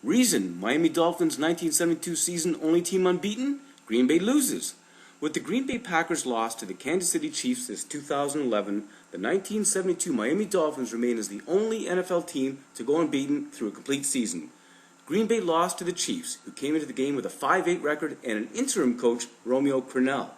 Reason: Miami Dolphins 1972 season only team unbeaten? Green Bay loses. With the Green Bay Packers loss to the Kansas City Chiefs this 2011, the 1972 Miami Dolphins remain as the only NFL team to go unbeaten through a complete season. Green Bay lost to the Chiefs, who came into the game with a 5-8 record and an interim coach, Romeo Crennel.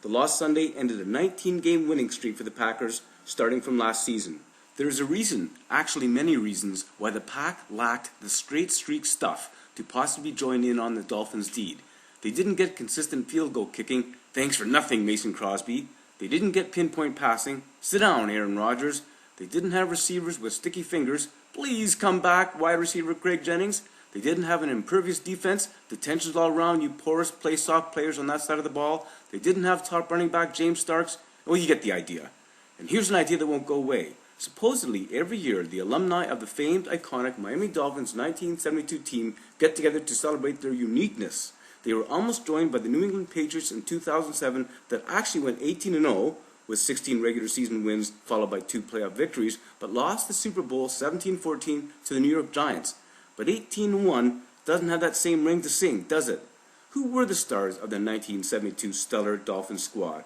The loss Sunday ended a 19-game winning streak for the Packers, starting from last season. There is a reason, actually many reasons, why the Pack lacked the straight streak stuff to possibly join in on the Dolphins' deed. They didn't get consistent field goal kicking, thanks for nothing Mason Crosby. They didn't get pinpoint passing, sit down Aaron Rodgers. They didn't have receivers with sticky fingers, please come back wide receiver Craig Jennings. They didn't have an impervious defense, detentions all around, you porous play soft players on that side of the ball. They didn't have top running back James Starks. Well, you get the idea. And here's an idea that won't go away. Supposedly, every year, the alumni of the famed, iconic Miami Dolphins 1972 team get together to celebrate their uniqueness. They were almost joined by the New England Patriots in 2007 that actually went 18-0 with 16 regular season wins followed by 2 playoff victories, but lost the Super Bowl 17-14 to the New York Giants. But 18-1 doesn't have that same ring to sing, does it? Who were the stars of the 1972 stellar Dolphins squad?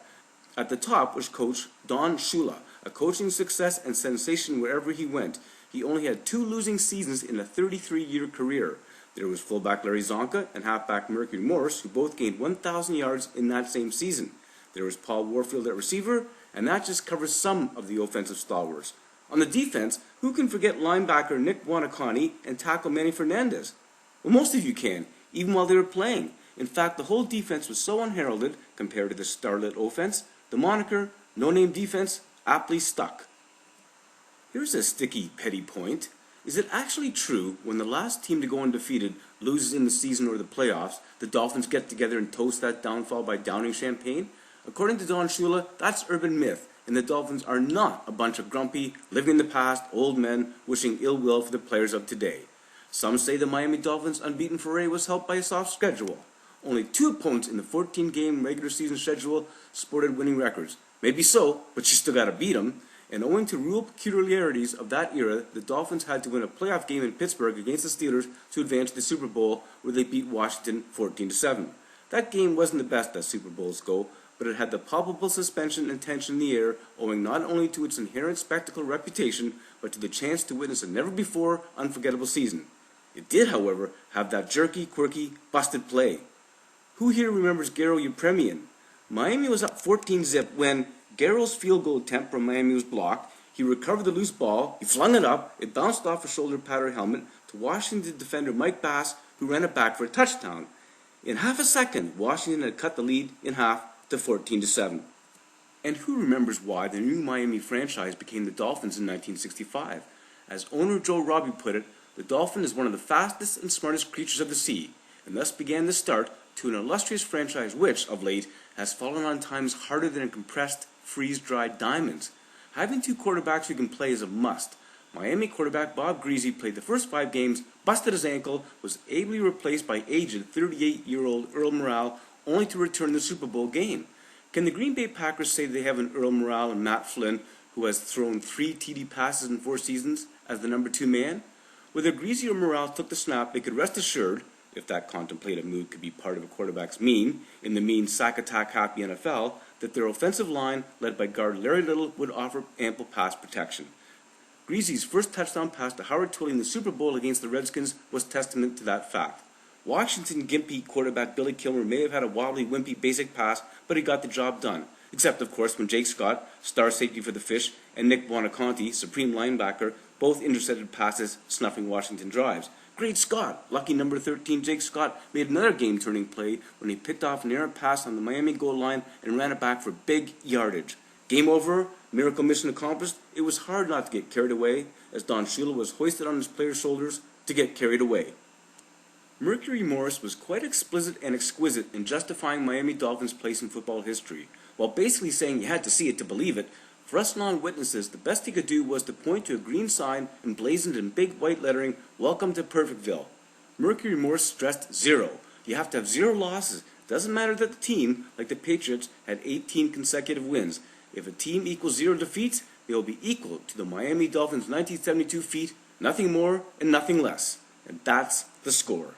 At the top was coach Don Shula, a coaching success and sensation wherever he went. He only had 2 losing seasons in a 33-year career. There was fullback Larry Zonka and halfback Mercury Morris, who both gained 1,000 yards in that same season. There was Paul Warfield at receiver, and that just covers some of the offensive stalwarts. On the defense, who can forget linebacker Nick Buoniconti and tackle Manny Fernandez? Well, most of you can, even while they were playing. In fact, the whole defense was so unheralded compared to the starlit offense, the moniker, no-name defense, aptly stuck. Here's a sticky, petty point. Is it actually true when the last team to go undefeated loses in the season or the playoffs, the Dolphins get together and toast that downfall by downing champagne? According to Don Shula, that's urban myth, and the Dolphins are not a bunch of grumpy, living in the past, old men wishing ill will for the players of today. Some say the Miami Dolphins' unbeaten foray was helped by a soft schedule. Only 2 opponents in the 14-game regular season schedule sported winning records. Maybe so, but you still gotta beat them. And owing to rule peculiarities of that era, the Dolphins had to win a playoff game in Pittsburgh against the Steelers to advance to the Super Bowl, where they beat Washington 14-7. That game wasn't the best as Super Bowls go, but it had the palpable suspension and tension in the air, owing not only to its inherent spectacle reputation, but to the chance to witness a never-before unforgettable season. It did, however, have that jerky, quirky, busted play. Who here remembers Garo Yepremian? Miami was up 14-0 when Garo's field goal attempt from Miami was blocked. He recovered the loose ball, he flung it up, it bounced off a shoulder pad or helmet to Washington defender Mike Bass, who ran it back for a touchdown. In half a second, Washington had cut the lead in half to 14-7. And who remembers why the new Miami franchise became the Dolphins in 1965? As owner Joe Robbie put it, the Dolphin is one of the fastest and smartest creatures of the sea, and thus began the start to an illustrious franchise which, of late, has fallen on times harder than a compressed, freeze-dried diamonds. Having 2 quarterbacks who can play is a must. Miami quarterback Bob Greasy played the first 5 games, busted his ankle, was ably replaced by aged 38-year-old Earl Morrall, only to return the Super Bowl game. Can the Green Bay Packers say they have an Earl Morrall and Matt Flynn, who has thrown 3 TD passes in 4 seasons, as the number 2 man? Whether Greasy or Morrall took the snap, they could rest assured, if that contemplative mood could be part of a quarterback's mean, in the mean sack-attack happy NFL, that their offensive line, led by guard Larry Little, would offer ample pass protection. Greasy's first touchdown pass to Howard Twilly in the Super Bowl against the Redskins was testament to that fact. Washington gimpy quarterback Billy Kilmer may have had a wildly wimpy basic pass, but he got the job done. Except, of course, when Jake Scott, star safety for the Fish, and Nick Buoniconti, supreme linebacker, both intercepted passes, snuffing Washington drives. Great Scott! Lucky number 13 Jake Scott made another game-turning play when he picked off an errant pass on the Miami goal line and ran it back for big yardage. Game over? Miracle mission accomplished? It was hard not to get carried away, as Don Shula was hoisted on his players' shoulders to get carried away. Mercury Morris was quite explicit and exquisite in justifying Miami Dolphins' place in football history, while basically saying you had to see it to believe it. For us non-witnesses, the best he could do was to point to a green sign emblazoned in big white lettering, "Welcome to Perfectville." Mercury Morris stressed 0. You have to have 0 losses. Doesn't matter that the team, like the Patriots, had 18 consecutive wins. If a team equals 0 defeats, they will be equal to the Miami Dolphins' 1972 feat, nothing more and nothing less. And that's the score.